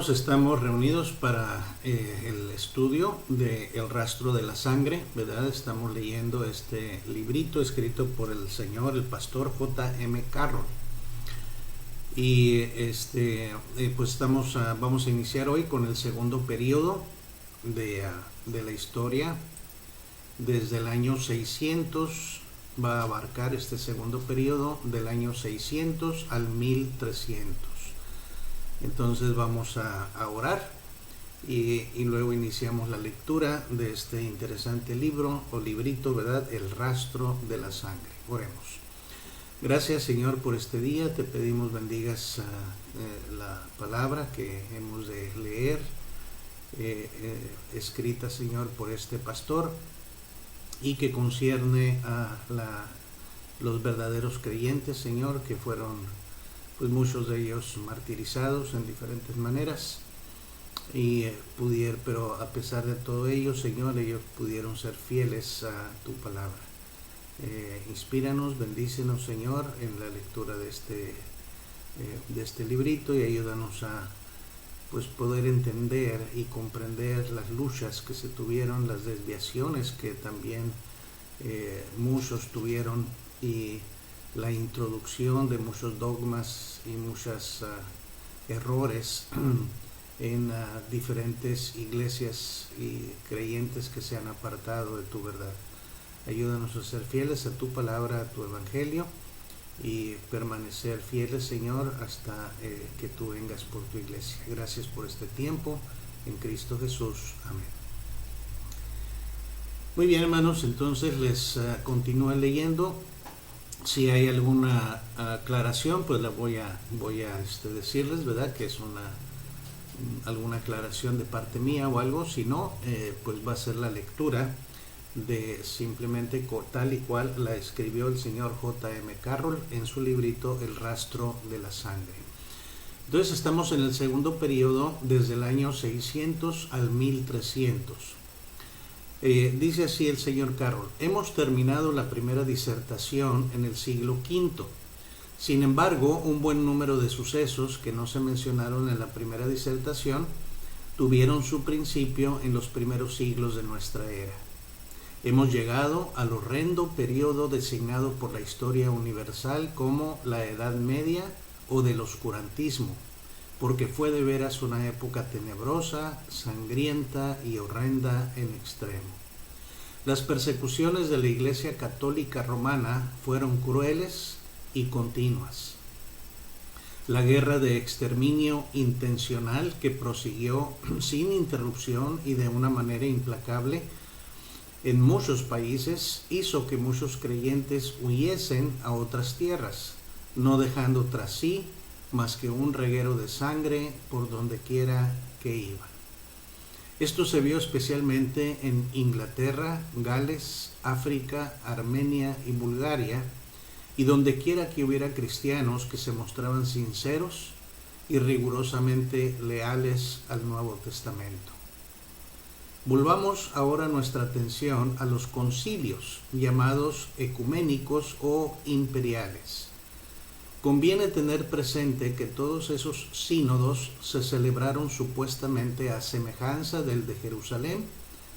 hermanos, estamos reunidos para el estudio de El rastro de la sangre, ¿verdad? Estamos leyendo este librito escrito por el señor, el pastor J. M. Carroll. Y pues vamos a iniciar hoy con el segundo periodo de la historia. Desde el año 600 va a abarcar este segundo periodo del año 600 al 1300. Entonces vamos a orar y luego iniciamos la lectura de este interesante libro o librito, ¿verdad? El rastro de la sangre. Oremos. Gracias, Señor, por este día. Te pedimos bendigas la palabra que hemos de leer, escrita, Señor, por este pastor y que concierne a los verdaderos creyentes, Señor, que fueron pues muchos de ellos martirizados en diferentes maneras pero a pesar de todo ello, Señor, ellos pudieron ser fieles a tu palabra. Inspíranos, bendícenos, Señor, en la lectura de este librito y ayúdanos a pues poder entender y comprender las luchas que se tuvieron, las desviaciones que también muchos tuvieron y la introducción de muchos dogmas y muchos errores en diferentes iglesias y creyentes que se han apartado de tu verdad. Ayúdanos a ser fieles a tu palabra, a tu evangelio y permanecer fieles, Señor, hasta que tú vengas por tu iglesia. Gracias por este tiempo, en Cristo Jesús. Amén. Muy bien, hermanos, entonces les continúo leyendo. Si hay alguna aclaración, pues la voy a decirles, ¿verdad? Que es alguna aclaración de parte mía o algo. Si no, pues va a ser la lectura de simplemente tal y cual la escribió el señor J. M. Carroll en su librito El rastro de la sangre. Entonces estamos en el segundo periodo desde el año 600 al 1300. Dice así el señor Carroll: hemos terminado la primera disertación en el siglo V. Sin embargo, un buen número de sucesos que no se mencionaron en la primera disertación tuvieron su principio en los primeros siglos de nuestra era. Hemos llegado al horrendo periodo designado por la historia universal como la Edad Media o del oscurantismo, porque fue de veras una época tenebrosa, sangrienta y horrenda en extremo. Las persecuciones de la Iglesia Católica Romana fueron crueles y continuas. La guerra de exterminio intencional que prosiguió sin interrupción y de una manera implacable en muchos países hizo que muchos creyentes huyesen a otras tierras, no dejando tras sí más que un reguero de sangre por donde quiera que iban. Esto se vio especialmente en Inglaterra, Gales, África, Armenia y Bulgaria, y donde quiera que hubiera cristianos que se mostraban sinceros y rigurosamente leales al Nuevo Testamento. Volvamos ahora nuestra atención a los concilios llamados ecuménicos o imperiales. Conviene tener presente que todos esos sínodos se celebraron supuestamente a semejanza del de Jerusalén,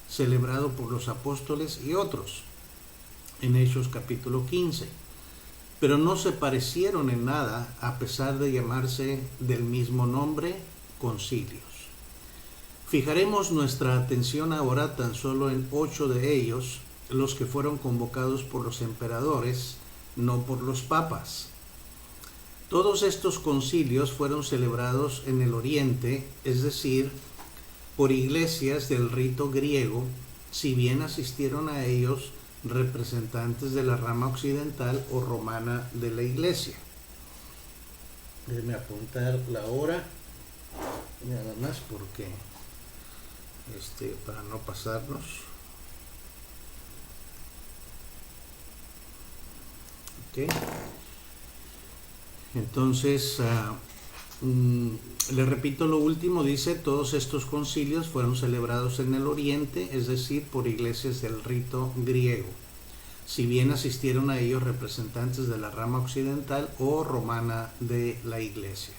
celebrado por los apóstoles y otros, en Hechos capítulo 15, pero no se parecieron en nada a pesar de llamarse del mismo nombre, concilios. Fijaremos nuestra atención ahora tan solo en 8 de ellos, los que fueron convocados por los emperadores, no por los papas. Todos estos concilios fueron celebrados en el Oriente, es decir, por iglesias del rito griego, si bien asistieron a ellos representantes de la rama occidental o romana de la iglesia. Déjenme apuntar la hora, nada más porque, para no pasarnos. Ok. Entonces, le repito lo último, dice: todos estos concilios fueron celebrados en el Oriente, es decir, por iglesias del rito griego, si bien asistieron a ellos representantes de la rama occidental o romana de la iglesia.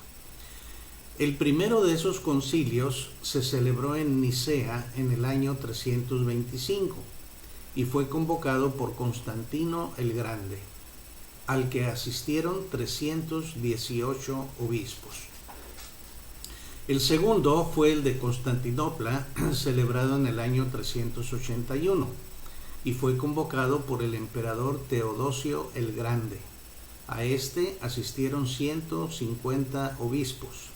El primero de esos concilios se celebró en Nicea en el año 325 y fue convocado por Constantino el Grande, al que asistieron 318 obispos. El segundo fue el de Constantinopla, celebrado en el año 381, y fue convocado por el emperador Teodosio el Grande. A este asistieron 150 obispos.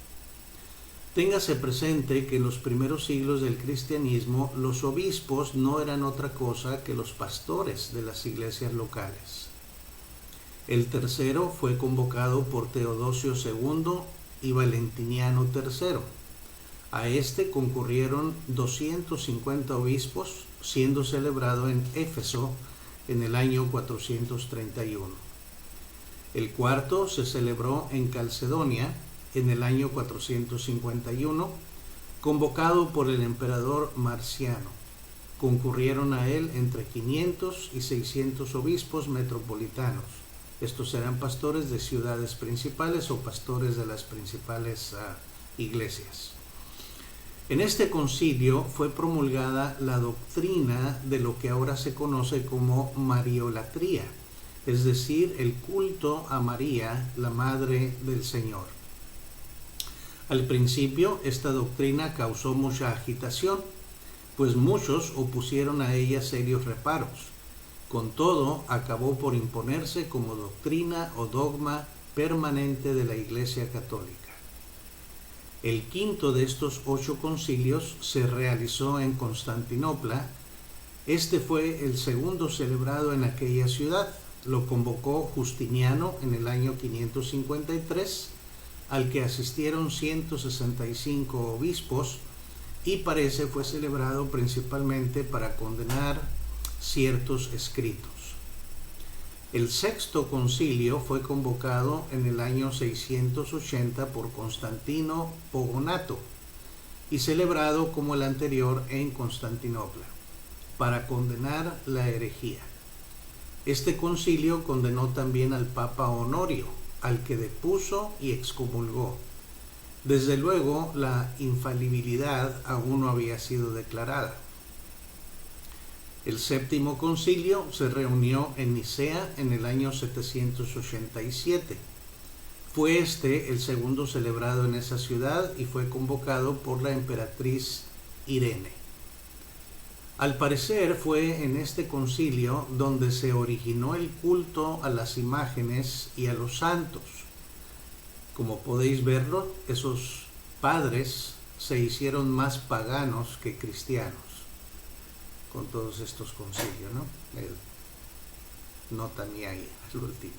Téngase presente que en los primeros siglos del cristianismo los obispos no eran otra cosa que los pastores de las iglesias locales. El tercero fue convocado por Teodosio II y Valentiniano III. A este concurrieron 250 obispos, siendo celebrado en Éfeso en el año 431. El cuarto se celebró en Calcedonia en el año 451, convocado por el emperador Marciano. Concurrieron a él entre 500 y 600 obispos metropolitanos. Estos eran pastores de ciudades principales o pastores de las principales iglesias. En este concilio fue promulgada la doctrina de lo que ahora se conoce como Mariolatría, es decir, el culto a María, la Madre del Señor. Al principio, esta doctrina causó mucha agitación, pues muchos opusieron a ella serios reparos. Con todo, acabó por imponerse como doctrina o dogma permanente de la Iglesia Católica. El quinto de estos 8 concilios se realizó en Constantinopla. Este fue el segundo celebrado en aquella ciudad. Lo convocó Justiniano en el año 553, al que asistieron 165 obispos, y parece fue celebrado principalmente para condenar ciertos escritos. El sexto concilio fue convocado en el año 680 por Constantino Pogonato y celebrado como el anterior en Constantinopla, para condenar la herejía. Este concilio condenó también al Papa Honorio, al que depuso y excomulgó. Desde luego, la infalibilidad aún no había sido declarada. El séptimo concilio se reunió en Nicea en el año 787. Fue este el segundo celebrado en esa ciudad y fue convocado por la emperatriz Irene. Al parecer fue en este concilio donde se originó el culto a las imágenes y a los santos. Como podéis verlo, esos padres se hicieron más paganos que cristianos con todos estos concilios, ¿no? Nota mía ahí, el último.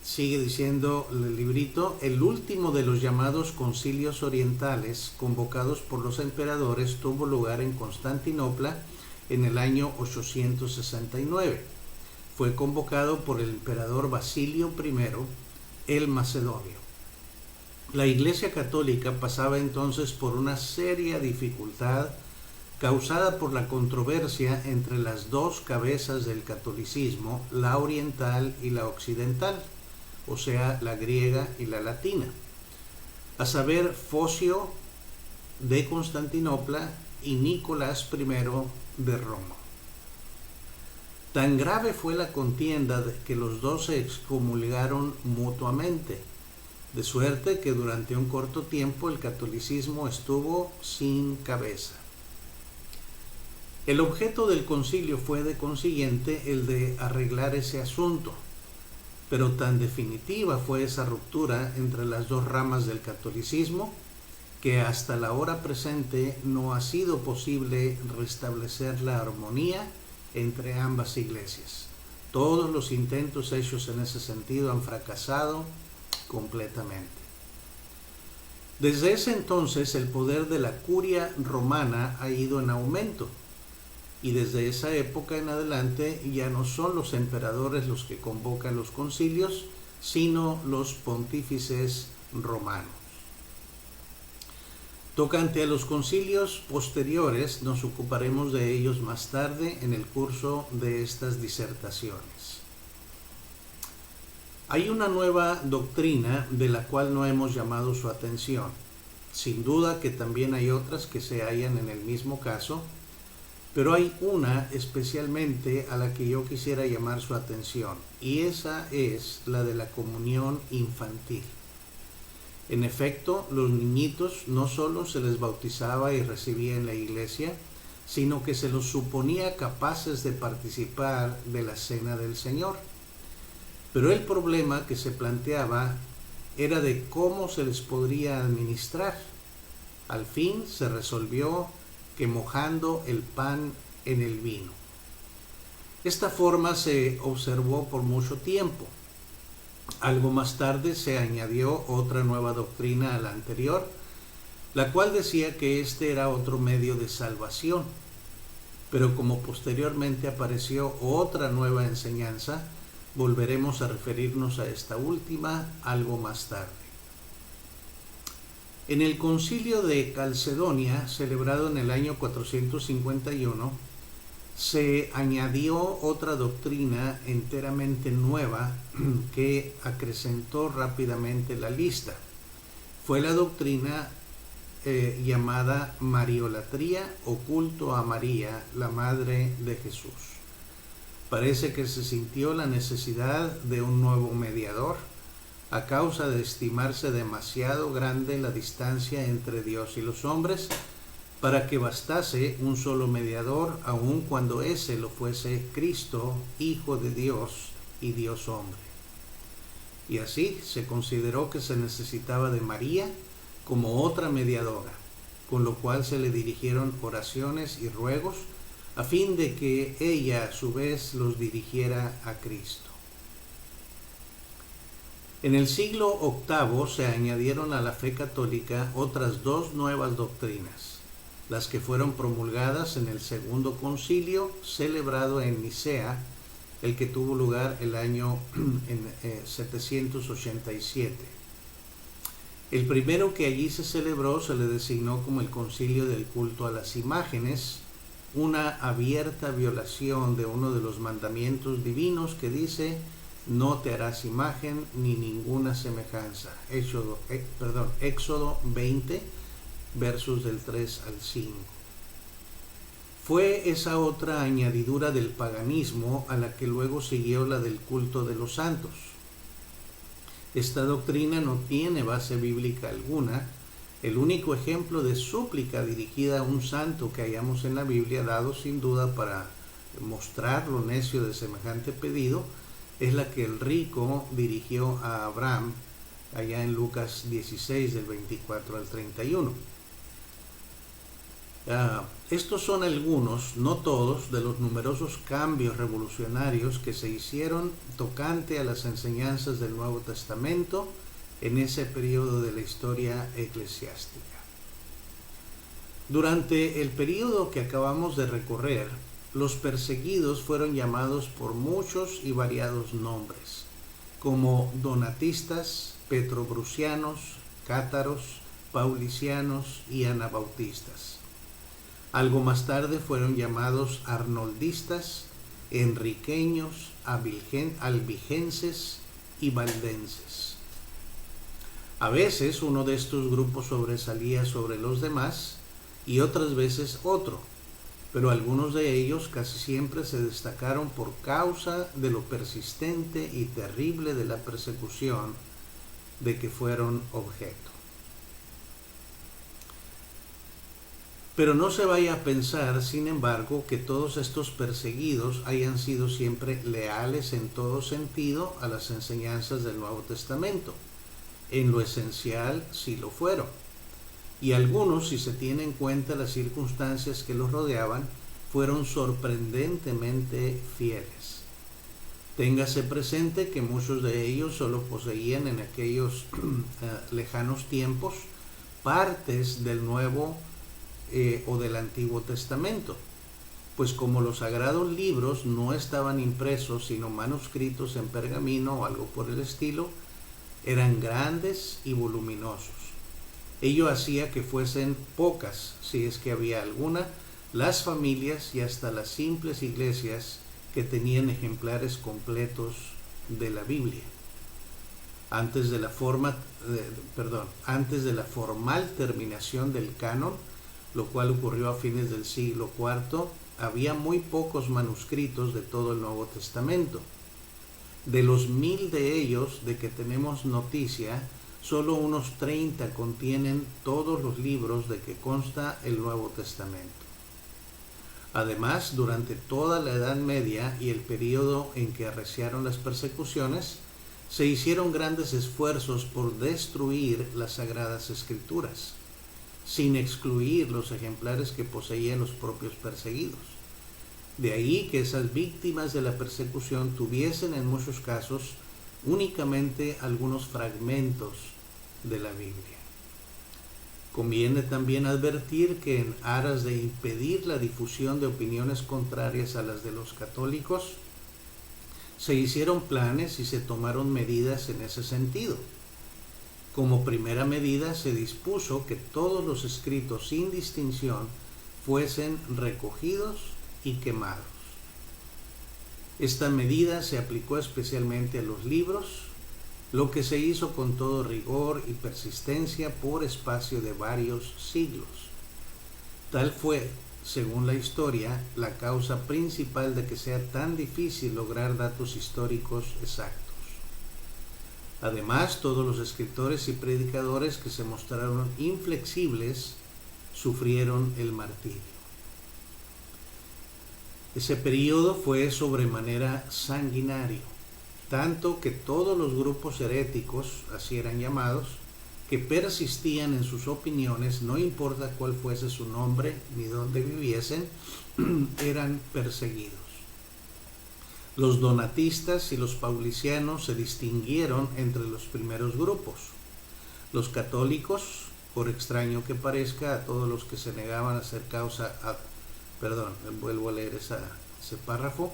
Sigue diciendo el librito: el último de los llamados concilios orientales convocados por los emperadores tuvo lugar en Constantinopla en el año 869. Fue convocado por el emperador Basilio I el Macedonio. La Iglesia Católica pasaba entonces por una seria dificultad causada por la controversia entre las dos cabezas del catolicismo, la oriental y la occidental, o sea, la griega y la latina, a saber, Focio de Constantinopla y Nicolás I de Roma. Tan grave fue la contienda que los dos se excomulgaron mutuamente, de suerte que durante un corto tiempo el catolicismo estuvo sin cabeza. El objeto del concilio fue de consiguiente el de arreglar ese asunto, pero tan definitiva fue esa ruptura entre las dos ramas del catolicismo que hasta la hora presente no ha sido posible restablecer la armonía entre ambas iglesias. Todos los intentos hechos en ese sentido han fracasado completamente. Desde ese entonces el poder de la curia romana ha ido en aumento, y desde esa época en adelante ya no son los emperadores los que convocan los concilios, sino los pontífices romanos. Tocante a los concilios posteriores, nos ocuparemos de ellos más tarde en el curso de estas disertaciones. Hay una nueva doctrina de la cual no hemos llamado su atención. Sin duda que también hay otras que se hallan en el mismo caso, pero hay una especialmente a la que yo quisiera llamar su atención, y esa es la de la comunión infantil. En efecto, los niñitos no solo se les bautizaba y recibía en la iglesia, sino que se los suponía capaces de participar de la cena del Señor. Pero el problema que se planteaba era de cómo se les podría administrar. Al fin se resolvió que mojando el pan en el vino. Esta forma se observó por mucho tiempo. Algo más tarde se añadió otra nueva doctrina a la anterior, la cual decía que este era otro medio de salvación. Pero como posteriormente apareció otra nueva enseñanza, volveremos a referirnos a esta última algo más tarde. En el concilio de Calcedonia, celebrado en el año 451, se añadió otra doctrina enteramente nueva que acrecentó rápidamente la lista. Fue la doctrina llamada Mariolatría o culto a María, la Madre de Jesús. Parece que se sintió la necesidad de un nuevo mediador, a causa de estimarse demasiado grande la distancia entre Dios y los hombres, para que bastase un solo mediador, aun cuando ese lo fuese Cristo, Hijo de Dios y Dios hombre. Y así se consideró que se necesitaba de María como otra mediadora, con lo cual se le dirigieron oraciones y ruegos, a fin de que ella a su vez los dirigiera a Cristo. En el siglo VIII se añadieron a la fe católica otras dos nuevas doctrinas, las que fueron promulgadas en el segundo concilio celebrado en Nicea, el que tuvo lugar el año 787. El primero que allí se celebró se le designó como el concilio del culto a las imágenes, una abierta violación de uno de los mandamientos divinos que dice: no te harás imagen ni ninguna semejanza. Éxodo 20, versos del 3 al 5. Fue esa otra añadidura del paganismo a la que luego siguió la del culto de los santos. Esta doctrina no tiene base bíblica alguna. El único ejemplo de súplica dirigida a un santo que hallamos en la Biblia, dado sin duda para mostrar lo necio de semejante pedido, es la que el rico dirigió a Abraham allá en Lucas 16 del 24 al 31. Estos son algunos, no todos, de los numerosos cambios revolucionarios que se hicieron tocante a las enseñanzas del Nuevo Testamento en ese periodo de la historia eclesiástica. Durante el periodo que acabamos de recorrer, los perseguidos fueron llamados por muchos y variados nombres, como donatistas, petrobrucianos, cátaros, paulicianos y anabautistas. Algo más tarde fueron llamados arnoldistas, enriqueños, albigenses y valdenses. A veces uno de estos grupos sobresalía sobre los demás y otras veces otro, pero algunos de ellos casi siempre se destacaron por causa de lo persistente y terrible de la persecución de que fueron objeto. Pero no se vaya a pensar, sin embargo, que todos estos perseguidos hayan sido siempre leales en todo sentido a las enseñanzas del Nuevo Testamento. En lo esencial sí lo fueron. Y algunos, si se tiene en cuenta las circunstancias que los rodeaban, fueron sorprendentemente fieles. Téngase presente que muchos de ellos solo poseían en aquellos lejanos tiempos partes del Nuevo o del Antiguo Testamento, pues como los sagrados libros no estaban impresos sino manuscritos en pergamino o algo por el estilo, eran grandes y voluminosos. Ello hacía que fuesen pocas, si es que había alguna, las familias y hasta las simples iglesias que tenían ejemplares completos de la Biblia. Antes de la antes de la formal terminación del canon, lo cual ocurrió a fines del siglo IV, había muy pocos manuscritos de todo el Nuevo Testamento. De los 1000 de ellos de que tenemos noticia, solo unos 30 contienen todos los libros de que consta el Nuevo Testamento. Además, durante toda la Edad Media y el período en que arreciaron las persecuciones, se hicieron grandes esfuerzos por destruir las Sagradas Escrituras, sin excluir los ejemplares que poseían los propios perseguidos. De ahí que esas víctimas de la persecución tuviesen en muchos casos únicamente algunos fragmentos de la Biblia. Conviene también advertir que en aras de impedir la difusión de opiniones contrarias a las de los católicos, se hicieron planes y se tomaron medidas en ese sentido. Como primera medida se dispuso que todos los escritos sin distinción fuesen recogidos y quemados. Esta medida se aplicó especialmente a los libros, lo que se hizo con todo rigor y persistencia por espacio de varios siglos. Tal fue, según la historia, la causa principal de que sea tan difícil lograr datos históricos exactos. Además, todos los escritores y predicadores que se mostraron inflexibles sufrieron el martirio. Ese período fue sobremanera sanguinario, tanto que todos los grupos heréticos, así eran llamados, que persistían en sus opiniones, no importa cuál fuese su nombre ni dónde viviesen, eran perseguidos. Los donatistas y los paulicianos se distinguieron entre los primeros grupos. Los católicos, por extraño que parezca, a todos los que se negaban a hacer causa, vuelvo a leer ese párrafo.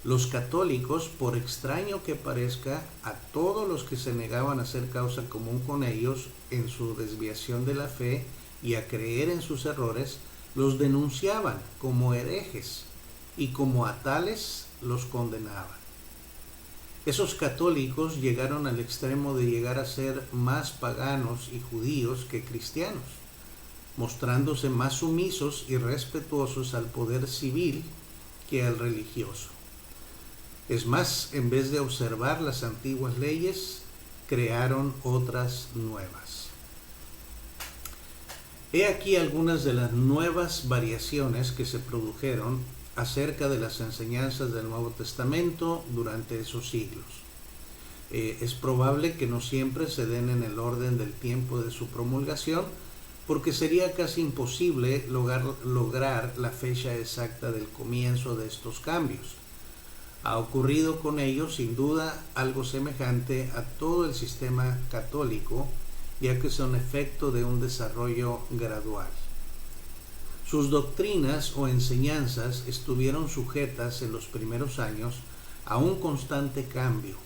Los católicos, por extraño que parezca, a todos los que se negaban a hacer causa común con ellos en su desviación de la fe y a creer en sus errores, los denunciaban como herejes y como a tales los condenaban. Esos católicos llegaron al extremo de llegar a ser más paganos y judíos que cristianos, mostrándose más sumisos y respetuosos al poder civil que al religioso. Es más, en vez de observar las antiguas leyes, crearon otras nuevas. He aquí algunas de las nuevas variaciones que se produjeron acerca de las enseñanzas del Nuevo Testamento durante esos siglos. Es probable que no siempre se den en el orden del tiempo de su promulgación, porque sería casi imposible lograr la fecha exacta del comienzo de estos cambios. Ha ocurrido con ellos, sin duda, algo semejante a todo el sistema católico, ya que son efecto de un desarrollo gradual. Sus doctrinas o enseñanzas estuvieron sujetas en los primeros años a un constante cambio,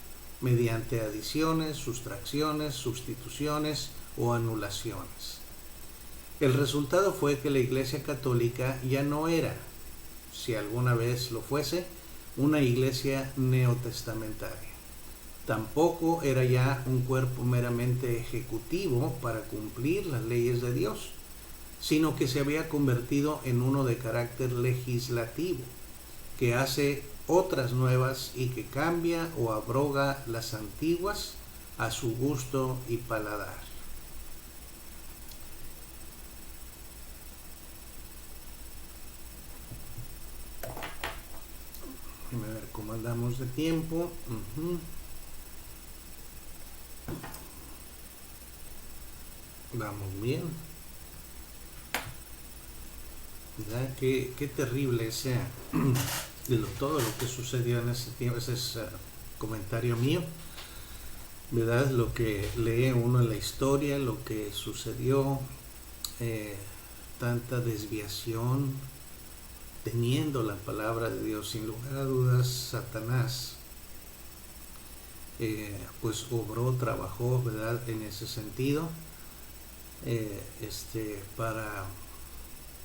mediante adiciones, sustracciones, sustituciones o anulaciones. El resultado fue que la Iglesia Católica ya no era, si alguna vez lo fuese, una iglesia neotestamentaria. Tampoco era ya un cuerpo meramente ejecutivo para cumplir las leyes de Dios, sino que se había convertido en uno de carácter legislativo, que hace otras nuevas y que cambia o abroga las antiguas a su gusto y paladar. Déjame ver cómo andamos de tiempo. Vamos bien. ¿Verdad? Qué terrible ese todo lo que sucedió en ese tiempo. Ese es comentario mío, ¿verdad? Lo que lee uno en la historia, lo que sucedió, tanta desviación, teniendo la palabra de Dios. Sin lugar a dudas, Satanás pues trabajó, ¿verdad?, en ese sentido, para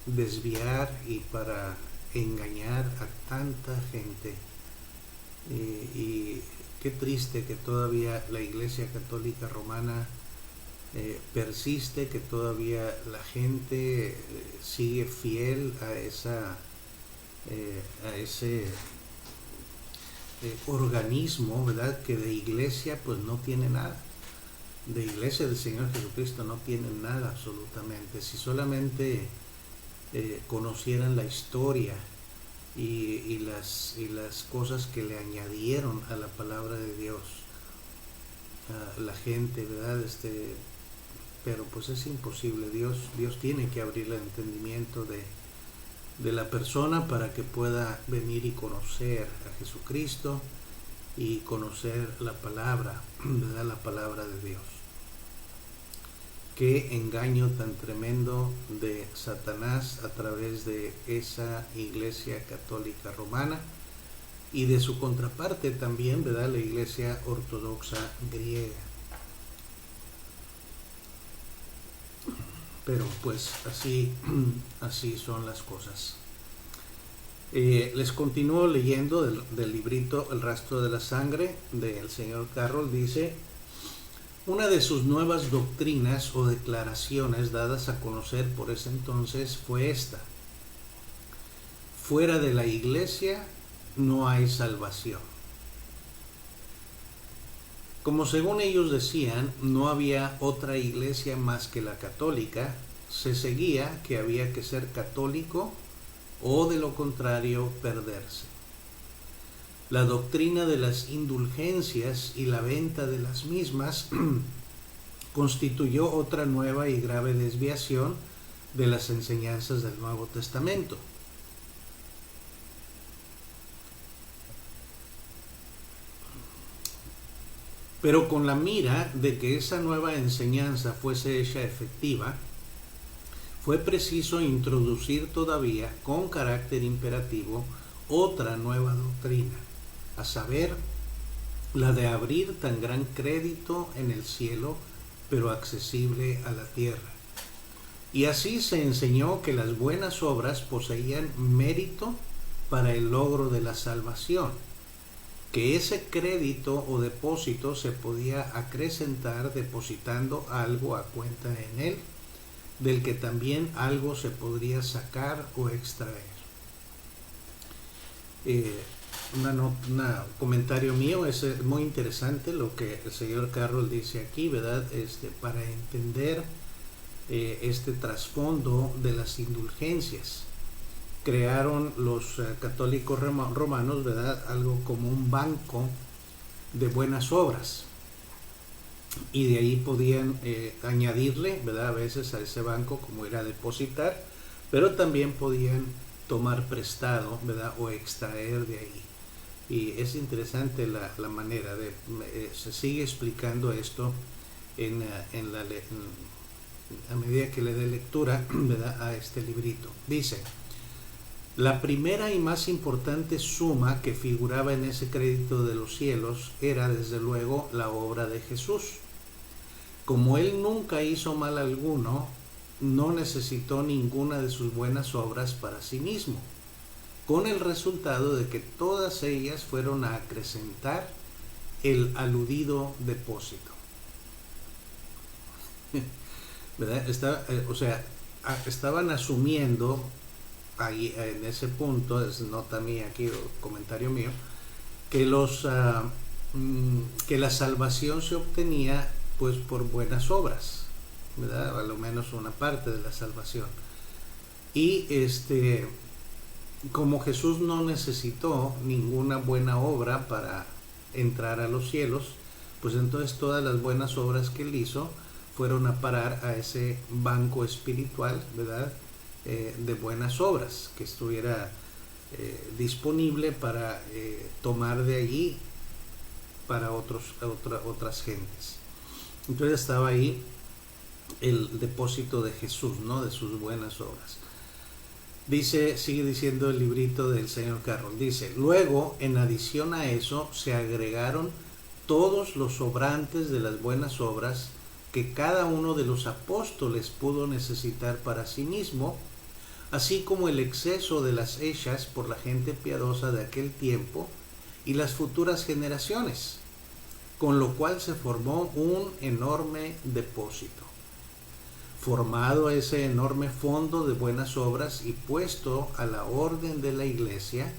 desviar y para engañar a tanta gente Y qué triste que todavía la Iglesia Católica Romana persiste, que todavía la gente sigue fiel a ese organismo, ¿verdad? Que de iglesia pues no tiene nada. De iglesia del Señor Jesucristo no tiene nada absolutamente. Si solamente conocieran la historia y las cosas que le añadieron a la palabra de Dios, la gente, ¿verdad? Pero pues es imposible. Dios tiene que abrir el entendimiento de la persona para que pueda venir y conocer a Jesucristo y conocer la palabra, ¿verdad? La palabra de Dios. Qué engaño tan tremendo de Satanás a través de esa Iglesia Católica Romana y de su contraparte también, ¿verdad? La Iglesia Ortodoxa griega. Pero pues así son las cosas. Les continúo leyendo del librito El rastro de la sangre del señor Carroll. Dice: una de sus nuevas doctrinas o declaraciones dadas a conocer por ese entonces fue esta: fuera de la iglesia no hay salvación. Como según ellos decían, no había otra iglesia más que la católica, se seguía que había que ser católico o de lo contrario perderse. La doctrina de las indulgencias y la venta de las mismas constituyó otra nueva y grave desviación de las enseñanzas del Nuevo Testamento. Pero con la mira de que esa nueva enseñanza fuese hecha efectiva, fue preciso introducir todavía con carácter imperativo otra nueva doctrina, a saber, la de abrir tan gran crédito en el cielo, pero accesible a la tierra. Y así se enseñó que las buenas obras poseían mérito para el logro de la salvación, que ese crédito o depósito se podía acrecentar depositando algo a cuenta en él, del que también algo se podría sacar o extraer. Un comentario mío, es muy interesante lo que el señor Carroll dice aquí, ¿verdad? Para entender este trasfondo de las indulgencias. Crearon los católicos romanos, ¿verdad? Algo como un banco de buenas obras. Y de ahí podían añadirle, ¿verdad? A veces a ese banco como era depositar, pero también podían tomar prestado, ¿verdad? O extraer de ahí. Y es interesante la manera de se sigue explicando esto a medida que le dé lectura, ¿verdad? A este librito. Dice: la primera y más importante suma que figuraba en ese crédito de los cielos era desde luego la obra de Jesús. Como él nunca hizo mal alguno, no necesitó ninguna de sus buenas obras para sí mismo, con el resultado de que todas ellas fueron a acrecentar el aludido depósito. ¿Verdad? Estaban asumiendo ahí, en ese punto, es nota mía aquí, o comentario mío, que que la salvación se obtenía pues por buenas obras, ¿verdad? A lo menos una parte de la salvación. Y como Jesús no necesitó ninguna buena obra para entrar a los cielos, pues entonces todas las buenas obras que él hizo fueron a parar a ese banco espiritual, ¿verdad? De buenas obras, que estuviera disponible para tomar de allí para otras gentes. Entonces estaba ahí el depósito de Jesús, ¿no? De sus buenas obras. Dice, sigue diciendo el librito del señor Carroll, dice: luego, en adición a eso, se agregaron todos los sobrantes de las buenas obras que cada uno de los apóstoles pudo necesitar para sí mismo, así como el exceso de las hechas por la gente piadosa de aquel tiempo y las futuras generaciones, con lo cual se formó un enorme depósito. Formado ese enorme fondo de buenas obras y puesto a la orden de la iglesia,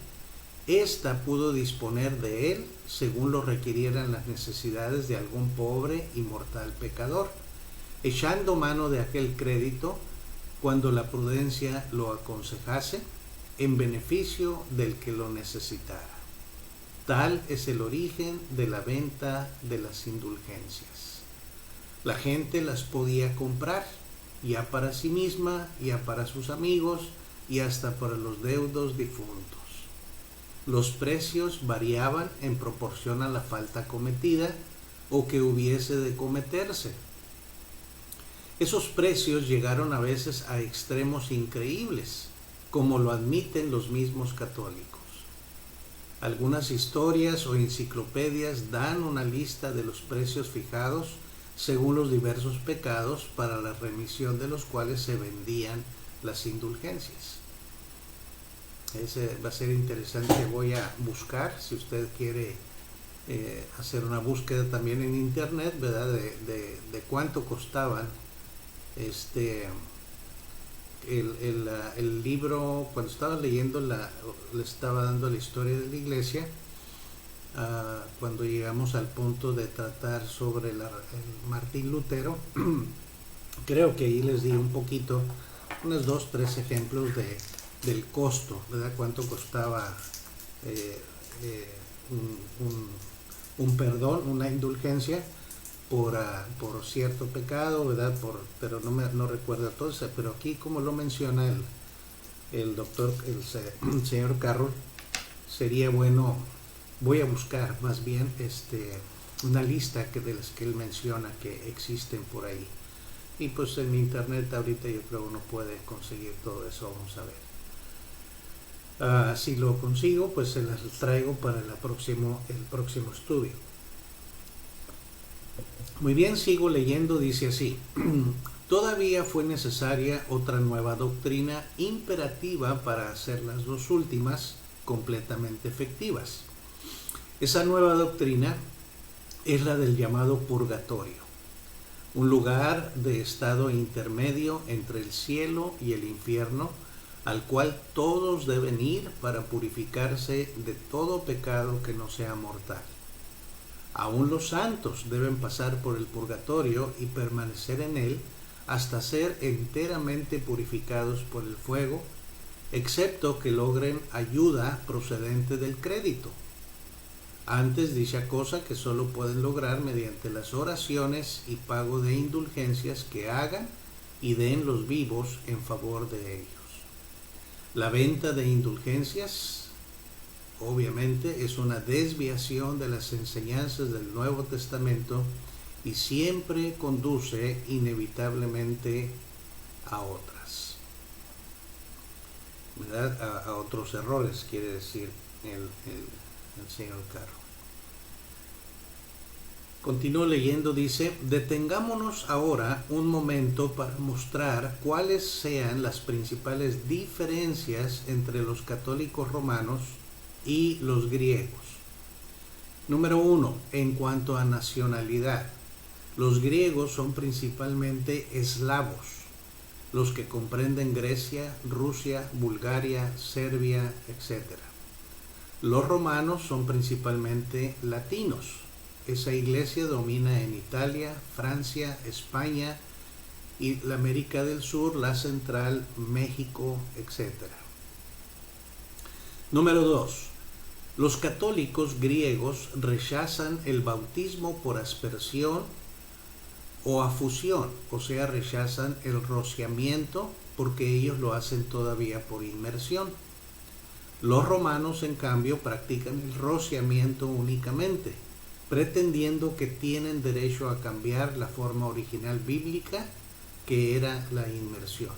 ésta pudo disponer de él según lo requirieran las necesidades de algún pobre y mortal pecador, echando mano de aquel crédito cuando la prudencia lo aconsejase, en beneficio del que lo necesitara. Tal es el origen de la venta de las indulgencias. La gente las podía comprar, ya para sí misma, ya para sus amigos y hasta para los deudos difuntos. Los precios variaban en proporción a la falta cometida o que hubiese de cometerse. Esos precios llegaron a veces a extremos increíbles, como lo admiten los mismos católicos. Algunas historias o enciclopedias dan una lista de los precios fijados según los diversos pecados para la remisión de los cuales se vendían las indulgencias. Ese va a ser interesante, voy a buscar, si usted quiere hacer una búsqueda también en internet, ¿verdad? De cuánto costaban el libro. Cuando estaba leyendo, le estaba dando la historia de la iglesia, cuando llegamos al punto de tratar sobre el Martín Lutero, creo que ahí les di un poquito, unos 2-3 ejemplos del costo, ¿verdad? Cuánto costaba un perdón, una indulgencia por cierto pecado, ¿verdad? Pero no recuerdo todo eso, pero aquí, como lo menciona el señor Carroll, sería bueno, voy a buscar más bien una lista de las que él menciona que existen por ahí, y pues en internet ahorita yo creo uno puede conseguir todo eso. Vamos a ver. Si lo consigo, pues se las traigo para el próximo estudio. Muy bien, sigo leyendo, dice así: todavía fue necesaria otra nueva doctrina imperativa para hacer las dos últimas completamente efectivas. Esa nueva doctrina es la del llamado purgatorio, un lugar de estado intermedio entre el cielo y el infierno, al cual todos deben ir para purificarse de todo pecado que no sea mortal. Aún los santos deben pasar por el purgatorio y permanecer en él hasta ser enteramente purificados por el fuego, excepto que logren ayuda procedente del crédito. Antes, dicha cosa que solo pueden lograr mediante las oraciones y pago de indulgencias que hagan y den los vivos en favor de ellos. La venta de indulgencias, obviamente, es una desviación de las enseñanzas del Nuevo Testamento y siempre conduce inevitablemente a otras, ¿verdad? A otros errores, quiere decir el señor Carroll. Continúo leyendo, dice: detengámonos ahora un momento para mostrar cuáles sean las principales diferencias entre los católicos romanos y los griegos. Número 1. En cuanto a nacionalidad, los griegos son principalmente eslavos, los que comprenden Grecia, Rusia, Bulgaria, Serbia, etc. Los romanos son principalmente latinos. Esa iglesia domina en Italia, Francia, España y la América del Sur, la Central, México, etc. Número 2. Los católicos griegos rechazan el bautismo por aspersión o afusión, o sea, rechazan el rociamiento porque ellos lo hacen todavía por inmersión. Los romanos, en cambio, practican el rociamiento únicamente, pretendiendo que tienen derecho a cambiar la forma original bíblica, que era la inmersión.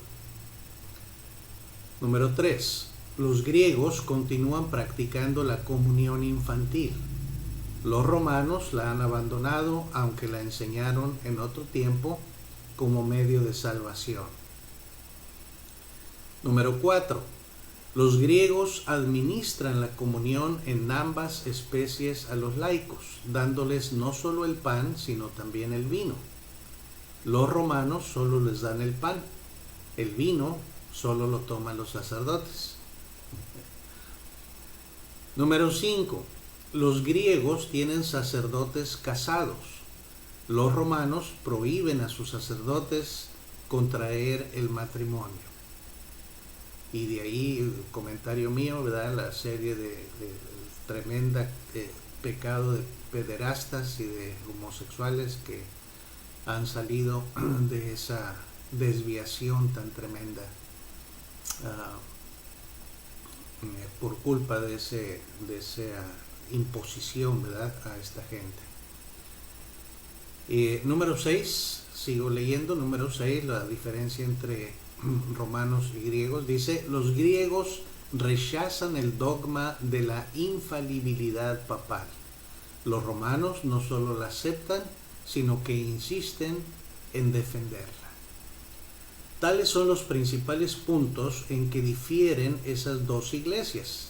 Número 3. Los griegos continúan practicando la comunión infantil. Los romanos la han abandonado, aunque la enseñaron en otro tiempo como medio de salvación. Número 4. Los griegos administran la comunión en ambas especies a los laicos, dándoles no solo el pan, sino también el vino. Los romanos solo les dan el pan, el vino solo lo toman los sacerdotes. Número 5. Los griegos tienen sacerdotes casados. Los romanos prohíben a sus sacerdotes contraer el matrimonio. Y de ahí el comentario mío, ¿verdad? La serie de tremenda pecado de pederastas y de homosexuales que han salido de esa desviación tan tremenda por culpa de esa imposición, ¿verdad?, a esta gente. Número 6, sigo leyendo. Número 6, la diferencia entre romanos y griegos. Dice: los griegos rechazan el dogma de la infalibilidad papal. Los romanos no solo la aceptan, sino que insisten en defenderla. Tales son los principales puntos en que difieren esas dos iglesias.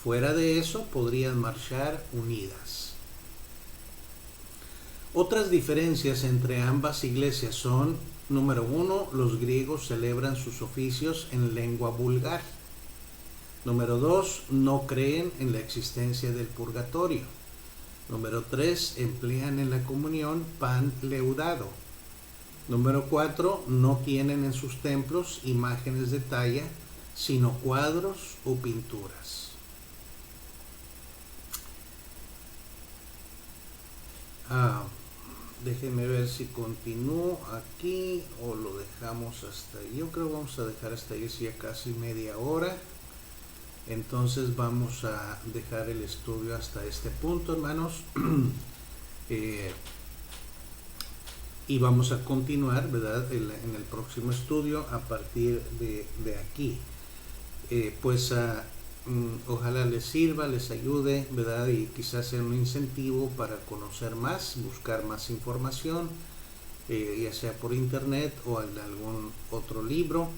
Fuera de eso, podrían marchar unidas. Otras diferencias entre ambas iglesias son: número 1, los griegos celebran sus oficios en lengua vulgar. Número 2, no creen en la existencia del purgatorio. Número 3, emplean en la comunión pan leudado. Número 4, no tienen en sus templos imágenes de talla, sino cuadros o pinturas. Déjenme ver si continúo aquí o lo dejamos hasta ahí. Yo creo que vamos a dejar hasta ahí, ya casi media hora. Entonces vamos a dejar el estudio hasta este punto, hermanos. Y vamos a continuar, ¿verdad?, en el próximo estudio a partir de aquí. Ojalá les sirva, les ayude, ¿verdad?, y quizás sea un incentivo para conocer más, buscar más información, ya sea por internet o en algún otro libro.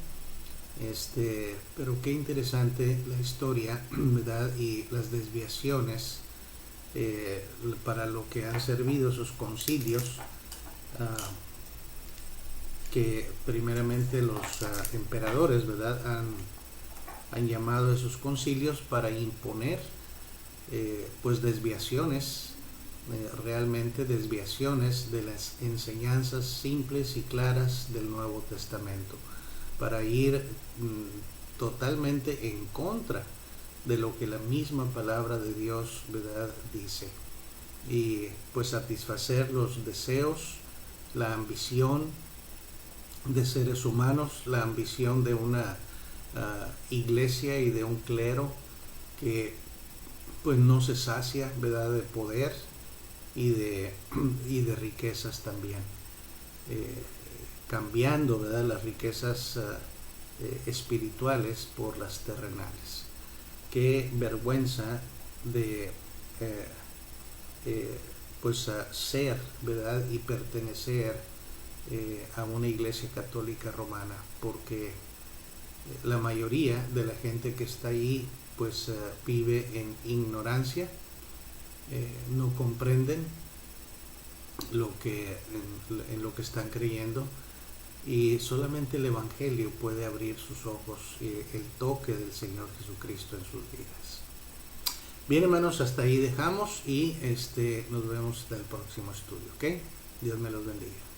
Pero qué interesante la historia, ¿verdad?, y las desviaciones para lo que han servido esos concilios, que primeramente los emperadores, ¿verdad?, han llamado a esos concilios para imponer pues desviaciones, realmente desviaciones de las enseñanzas simples y claras del Nuevo Testamento, para ir totalmente en contra de lo que la misma palabra de Dios, ¿verdad?, dice, y pues satisfacer los deseos, la ambición de seres humanos, la ambición de una iglesia y de un clero que pues no se sacia, ¿verdad?, de poder y de riquezas también, cambiando, ¿verdad?, las riquezas espirituales por las terrenales. Qué vergüenza de ser, ¿verdad?, y pertenecer a una iglesia católica romana, porque la mayoría de la gente que está ahí pues vive en ignorancia, no comprenden en lo que están creyendo, y solamente el Evangelio puede abrir sus ojos y el toque del Señor Jesucristo en sus vidas. Bien, hermanos, hasta ahí dejamos y nos vemos hasta el próximo estudio, ¿ok? Dios me los bendiga.